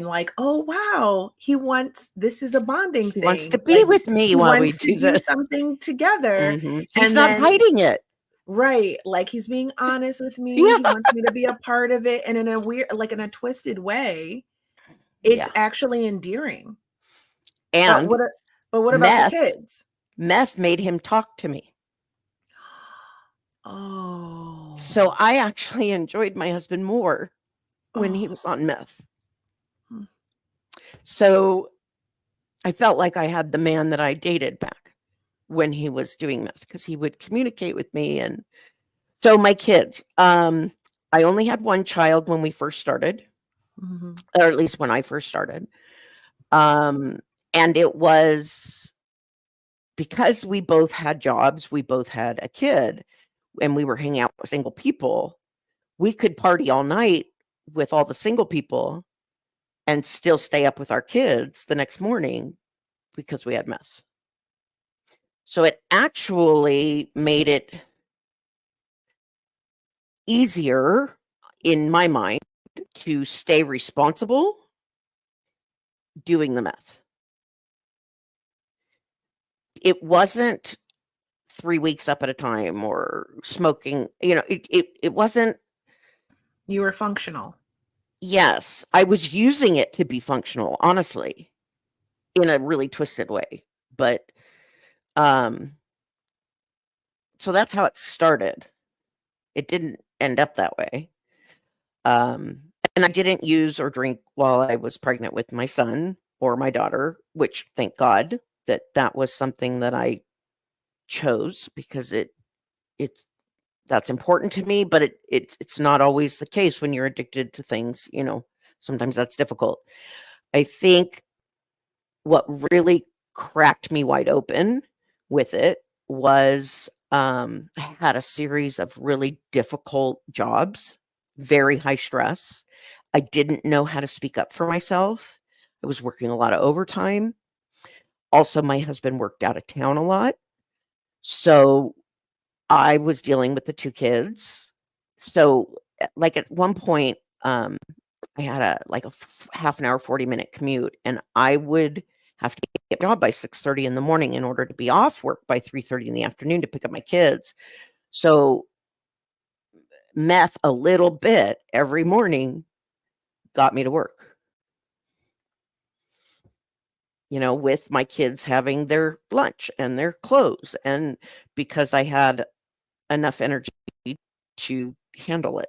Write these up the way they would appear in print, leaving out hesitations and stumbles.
like, oh, wow, this is a bonding He wants to thing. be Like, with me he while we wants to do do this. something together. He's And not then, hiding it. right, like he's being honest with me. Yeah. He wants me to be a part of it. And in a weird, like in a twisted way, it's actually endearing. And but what about the kids? Meth made him talk to me. Oh. So I actually enjoyed my husband more when he was on meth. So I felt like I had the man that I dated back when he was doing meth, because he would communicate with me. And so my kids, I only had one child when we first started, or at least when I first started. And it was because we both had jobs, we both had a kid, and we were hanging out with single people. We could party all night with all the single people and still stay up with our kids the next morning because we had meth. So it actually made it easier, in my mind, to stay responsible doing the meth. It wasn't 3 weeks up at a time or smoking, it wasn't. You were functional. Yes, I was using it to be functional, honestly, in a really twisted way. But so that's how it started. It didn't end up that way. And I didn't use or drink while I was pregnant with my son or my daughter, which, thank God, that was something that I chose, because that's important to me. But it's not always the case when you're addicted to things. Sometimes that's difficult. I think what really cracked me wide open with it was, I had a series of really difficult jobs, very high stress. I didn't know how to speak up for myself. I was working a lot of overtime. Also, my husband worked out of town a lot. So I was dealing with the 2 kids. So, like, at one point, I had a half an hour, 40-minute commute, and I would have to get a job by 6:30 in the morning in order to be off work by 3:30 in the afternoon to pick up my kids. So meth a little bit every morning got me to work. With my kids having their lunch and their clothes, and because I had enough energy to handle it.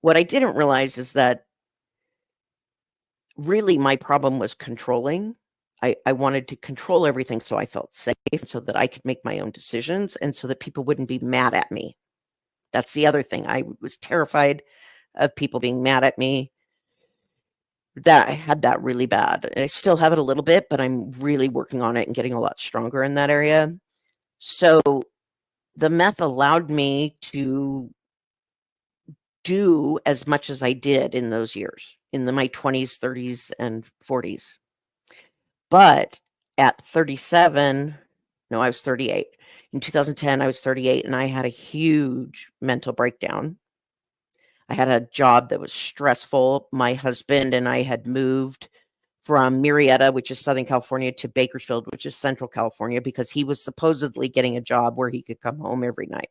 What I didn't realize is that really my problem was controlling. I wanted to control everything so I felt safe, so that I could make my own decisions, and so that people wouldn't be mad at me. That's the other thing. I was terrified of people being mad at me. That I had that really bad. I still have it a little bit, but I'm really working on it and getting a lot stronger in that area. So the meth allowed me to do as much as I did in those years, in my 20s, 30s, and 40s. But at 37, no, I was 38. In 2010, I was 38, and I had a huge mental breakdown. I had a job that was stressful. My husband and I had moved from Murrieta, which is Southern California, to Bakersfield, which is Central California, because he was supposedly getting a job where he could come home every night.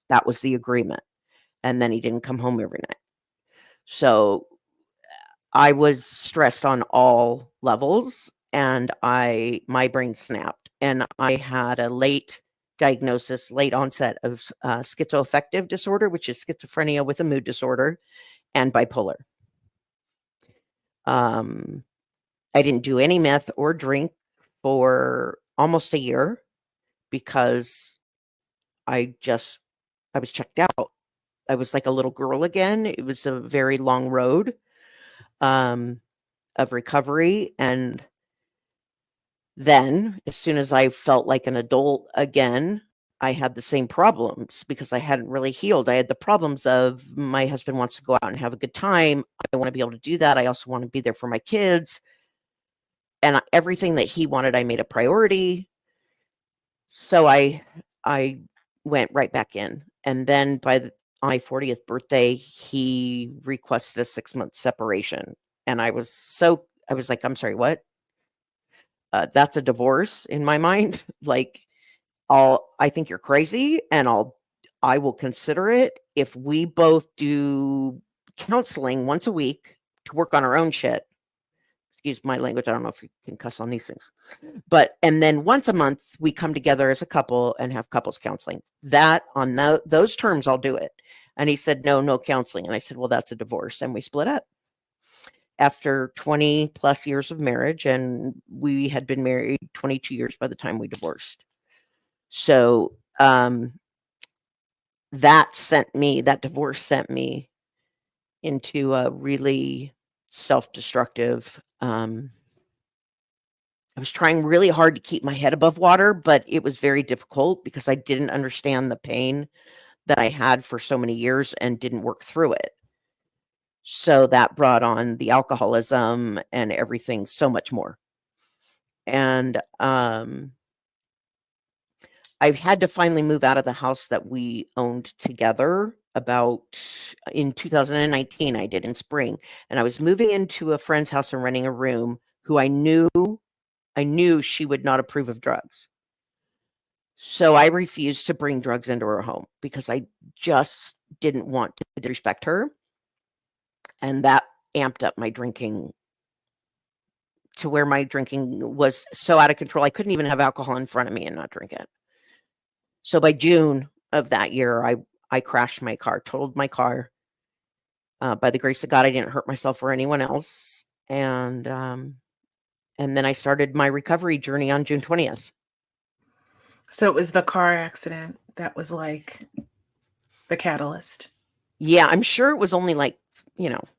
That was the agreement. And then he didn't come home every night. So I was stressed on all levels, and my brain snapped, and I had a late onset of schizoaffective disorder, which is schizophrenia with a mood disorder, and bipolar. I didn't do any meth or drink for almost a year because I was checked out. I was like a little girl again. It was a very long road of recovery. And then as soon as I felt like an adult again, I had the same problems because I hadn't really healed. I had the problems of my husband wants to go out and have a good time. I want to be able to do that. I also want to be there for my kids. And everything that he wanted, I made a priority. So I went right back in. And then on my 40th birthday, he requested a 6-month separation. And I was like, "I'm sorry, what?" That's a divorce in my mind. Like, I think you're crazy, and I will consider it if we both do counseling once a week to work on our own shit. Excuse my language. I don't know if you can cuss on these things. And then once a month, we come together as a couple and have couples counseling. That on those terms, I'll do it. And he said, no counseling. And I said, well, that's a divorce. And we split up after 20 plus years of marriage. And we had been married 22 years by the time we divorced. So that divorce sent me into a really self-destructive, I was trying really hard to keep my head above water, but it was very difficult because I didn't understand the pain that I had for so many years and didn't work through it. So that brought on the alcoholism and everything so much more. And I've had to finally move out of the house that we owned together in 2019. I did in spring, and I was moving into a friend's house and renting a room who I knew she would not approve of drugs. So I refused to bring drugs into her home because I just didn't want to disrespect her. And that amped up my drinking to where my drinking was so out of control. I couldn't even have alcohol in front of me and not drink it. So by June of that year, I crashed my car, totaled my car. By the grace of God, I didn't hurt myself or anyone else. And then I started my recovery journey on June 20th. So it was the car accident that was like the catalyst. Yeah, I'm sure it was only like,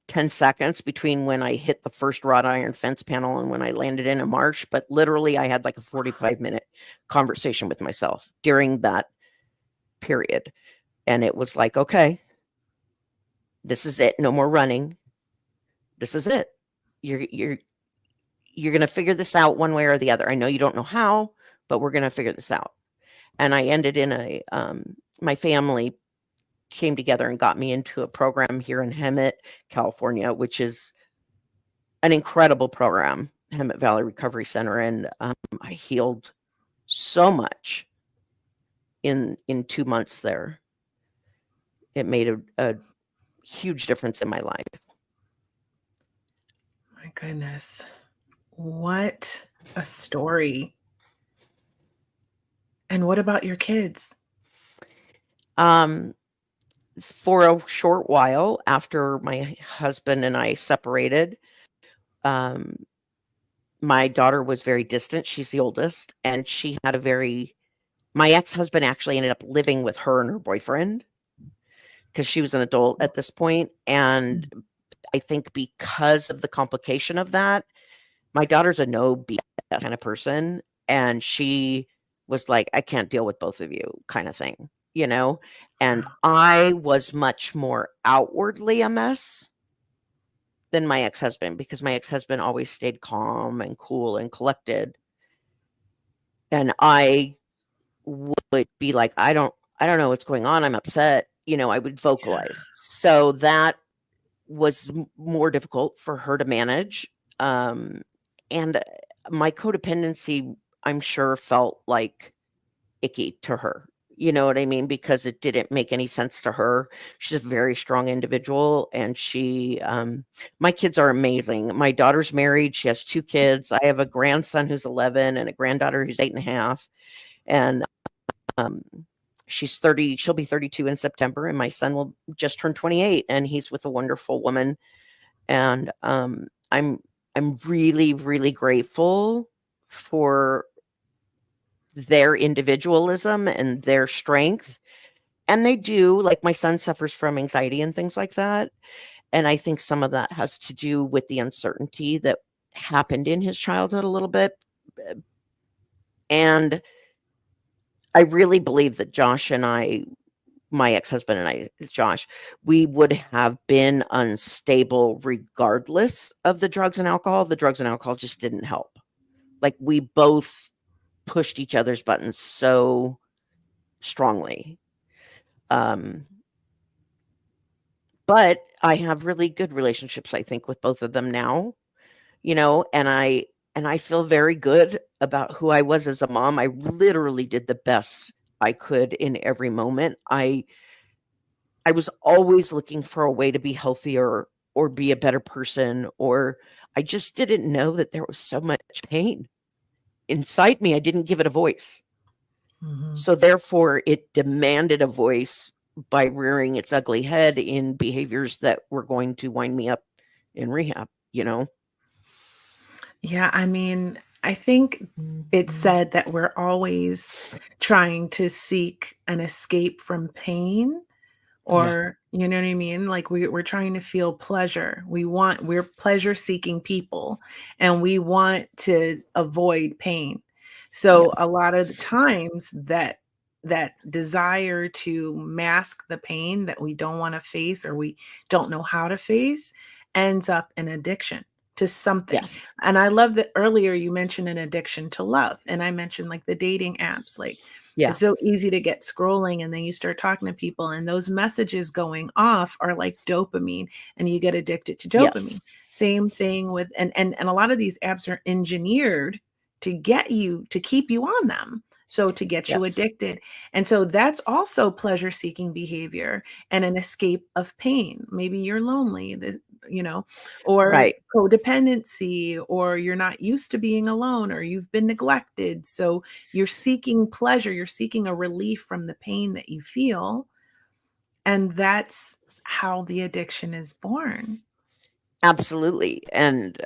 10 seconds between when I hit the first wrought iron fence panel and when I landed in a marsh. But literally, I had like a 45-minute conversation with myself during that period. And it was like, okay, this is it. No more running. This is it. You're going to figure this out one way or the other. I know you don't know how, but we're going to figure this out. And I ended in my family came together and got me into a program here in Hemet, California, which is an incredible program, Hemet Valley Recovery Center. And I healed so much in 2 months there. It made a huge difference in my life. My goodness. What a story. And what about your kids? For a short while after my husband and I separated, my daughter was very distant. She's the oldest, and she had my ex-husband actually ended up living with her and her boyfriend because she was an adult at this point. And I think because of the complication of that, my daughter's a no BS kind of person. And she was like, I can't deal with both of you kind of thing, And I was much more outwardly a mess than my ex-husband because my ex-husband always stayed calm and cool and collected. And I would be like, I don't know what's going on. I'm upset. I would vocalize. Yeah. So that was more difficult for her to manage. And my codependency, I'm sure, felt like icky to her. You know what I mean? Because it didn't make any sense to her. She's a very strong individual, and my kids are amazing. My daughter's married. She has 2 kids. I have a grandson who's 11 and a granddaughter who's 8.5. And she's 30. She'll be 32 in September, and my son will just turn 28, and he's with a wonderful woman. And I'm really, really grateful for their individualism and their strength. And they do, like, my son suffers from anxiety and things like that. And I think some of that has to do with the uncertainty that happened in his childhood a little bit. And I really believe that Josh and I, my ex-husband and I, Josh, we would have been unstable regardless of the drugs and alcohol. The drugs and alcohol just didn't help. Like, we both pushed each other's buttons so strongly. But but I have really good relationships, I think, with both of them now, and I feel very good about who I was as a mom. I literally did the best I could in every moment. I was always looking for a way to be healthier or be a better person, or I just didn't know that there was so much pain inside me. I didn't give it a voice. Mhm. So therefore, it demanded a voice by rearing its ugly head in behaviors that were going to wind me up in rehab. Yeah, I mean, I think it's said that we're always trying to seek an escape from pain, Yeah. or you know what I mean? Like we're trying to feel pleasure. We're pleasure seeking people, and we want to avoid pain. Yeah. So a lot of the times that desire to mask the pain that we don't want to face or we don't know how to face ends up in addiction to something. Yes. And I love that earlier you mentioned an addiction to love, and I mentioned like the dating apps. Like Yeah. it's so easy to get scrolling, and then you start talking to people, and those messages going off are like dopamine, and you get addicted to dopamine. Yes. Same thing with, and a lot of these apps are engineered to get you to keep you on them. So to get you Yes. addicted. And so that's also pleasure seeking behavior and an escape of pain. Maybe you're lonely, you know, or Right. codependency, or you're not used to being alone, or you've been neglected. So you're seeking pleasure, you're seeking a relief from the pain that you feel, and that's how the addiction is born. Absolutely. And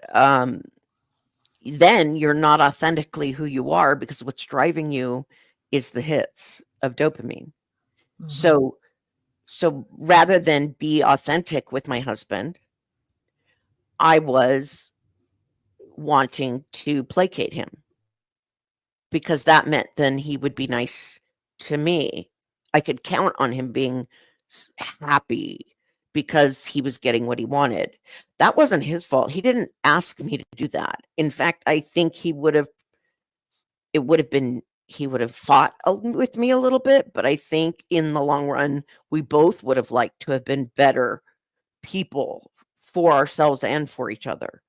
then you're not authentically who you are because what's driving you is the hits of dopamine. Mhm. So rather than be authentic with my husband, I was wanting to placate him because that meant then he would be nice to me. I could count on him being happy because he was getting what he wanted. That wasn't his fault. He didn't ask me to do that. In fact, I think it would have been he would have fought with me a little bit, but I think in the long run, we both would have liked to have been better people for ourselves and for each other.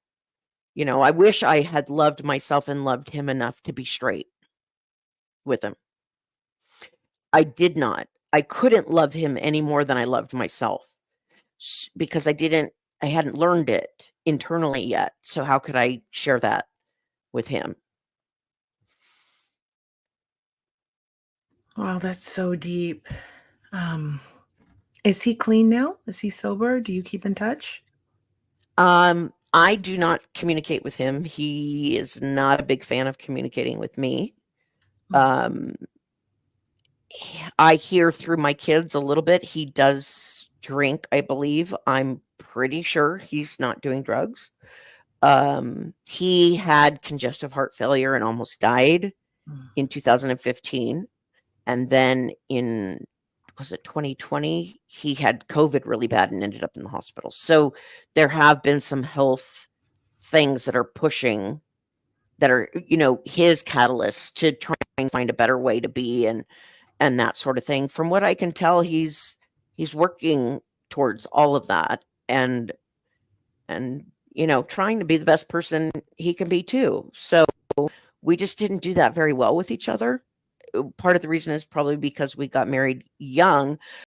I wish I had loved myself and loved him enough to be straight with him. I did not. I couldn't love him any more than I loved myself because I hadn't learned it internally yet. So how could I share that with him? Wow, that's so deep. Um, is he clean now? Is he sober? Do you keep in touch? I do not communicate with him. He is not a big fan of communicating with me. Mm. Um, I hear through my kids a little bit. He does drink, I believe. I'm pretty sure he's not doing drugs. He had congestive heart failure and almost died Mm. in 2015. And then in, was it 2020? He had COVID really bad and ended up in the hospital. So there have been some health things that are pushing that are, his catalyst to try and find a better way to be and that sort of thing. From what I can tell, he's working towards all of that and trying to be the best person he can be too. So we just didn't do that very well with each other. Part of the reason is probably because we got married young,